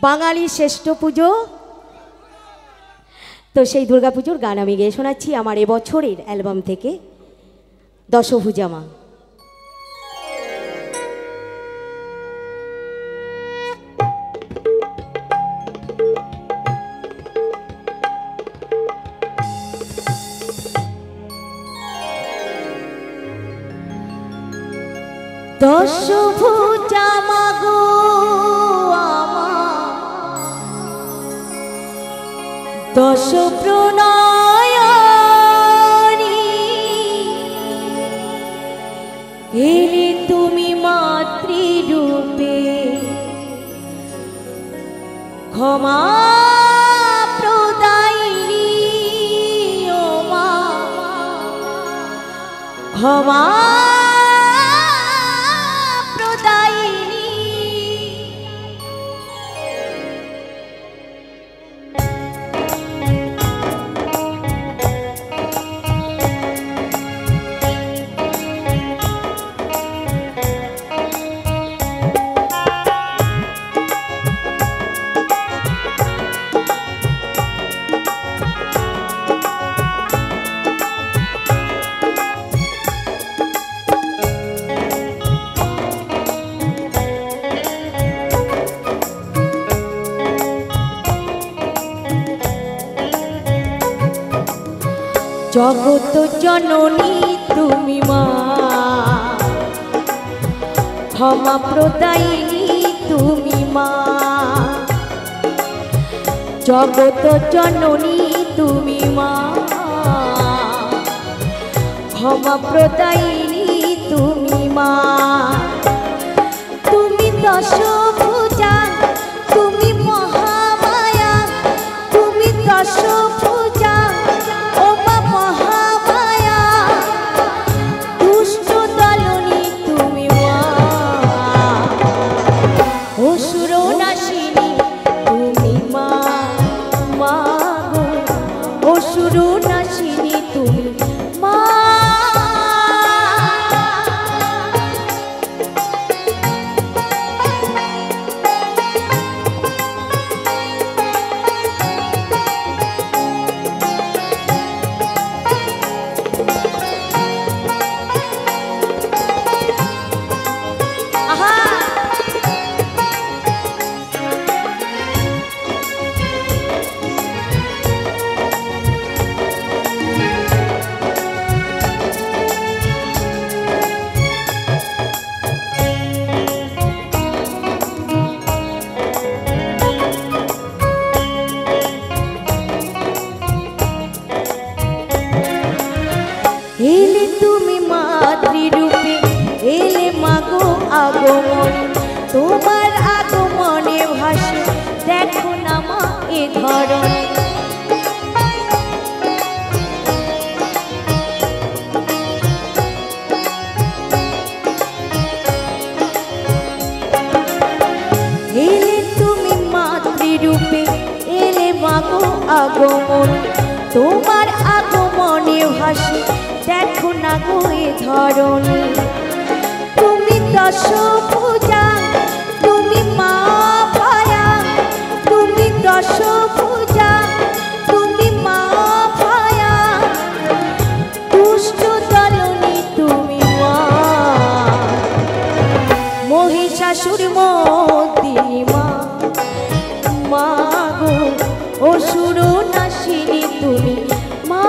বাঙালির শ্রেষ্ঠ পুজো। তো সেই দুর্গাপুজোর গান আমি গেয়ে শোনাচ্ছি আমার এবছরের অ্যালবাম থেকে দশভুজা মা। দশভুজা মা গো দশ প্রণয়নি, এলে তুমি মাতৃরূপে ক্ষমা প্রদায়িনী। ও মা ক্ষমা জগত জননী তুমি মা, ক্ষমা প্রদায়িনী তুমি মা। জগত জননী তুমি মা, ক্ষমা প্রদায়িনী তুমি মা। তুমি দশভুজা, তুমি মহামায়া, তুমি দশভুজা এলে তুমি মাতৃরূপে, এলে মাগো আগমন, তোমার আগমনে ভাসে দেখো না মা এ ধরন। এলে তুমি মাতৃরূপে, এলে মাগো আগমন, তোমার আগমনে ভাসে দেখো না গো এ ধরন। তুমি দশভুজা, তুমি মা ভায়া, তুমি দশভুজা, তুমি মা ভায়া, দুষ্ট দলনী তুমি মা। মহিষাসুর মর্দিনী মা, মা গো অসুর নাশিনী তুমি মা।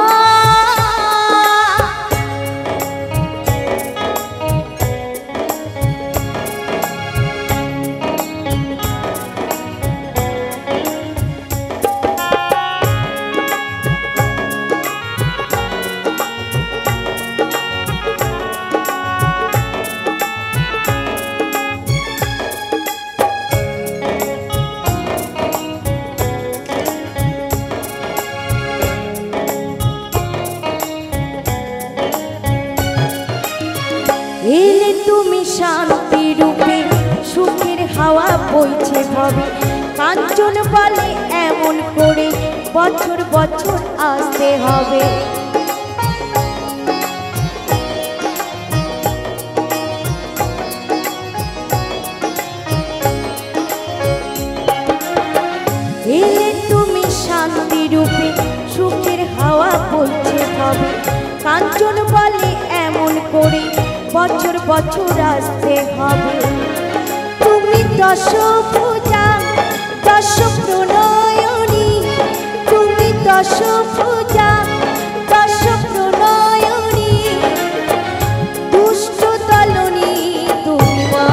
এলে তুমি শান্তি রূপে, সুখের হাওয়া বইছে ভবে, কাঞ্চন বলে এমন করে বছর বছর আসতে হবে। রূপে সুখের হাওয়া বইছে হবে। কাঞ্চন বলে এমন করে বছর বছর আসতে হবে। তুমি দশভুজা দশ প্রণয়নী, তুমি দশভুজা দশ প্রণয়নী, দুষ্ট দলনী তুমি মা,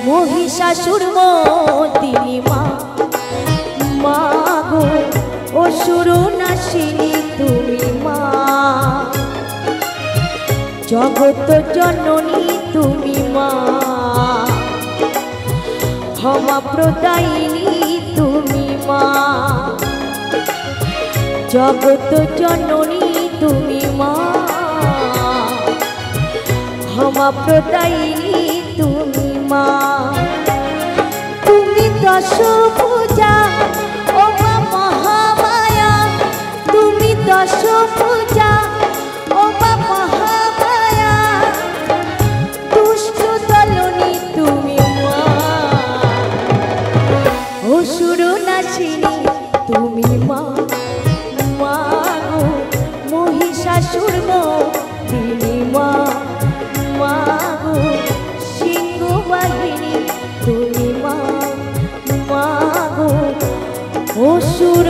মহিষাসুর মর্দিনী মা। মা গো অসুর নাশিনী তুমি মা, জগত জননী তুমি মা, ক্ষমা প্রদায়িনী তুমি মা, জগত জননী তুমি মা, ক্ষমা প্রদায়িনী তুমি মা। তুমি দশভুজা ও মা মহামায়া, তুমি দশভুজা ও মা মহামায়া, দুষ্ট দলনী তুমি মা, অসুর নাশিনী তুমি মা। মা গো মহিষাসুর মর্দিনী মা, মা গো সিংহ বাহিনী তুমি মা, মা গো অসুর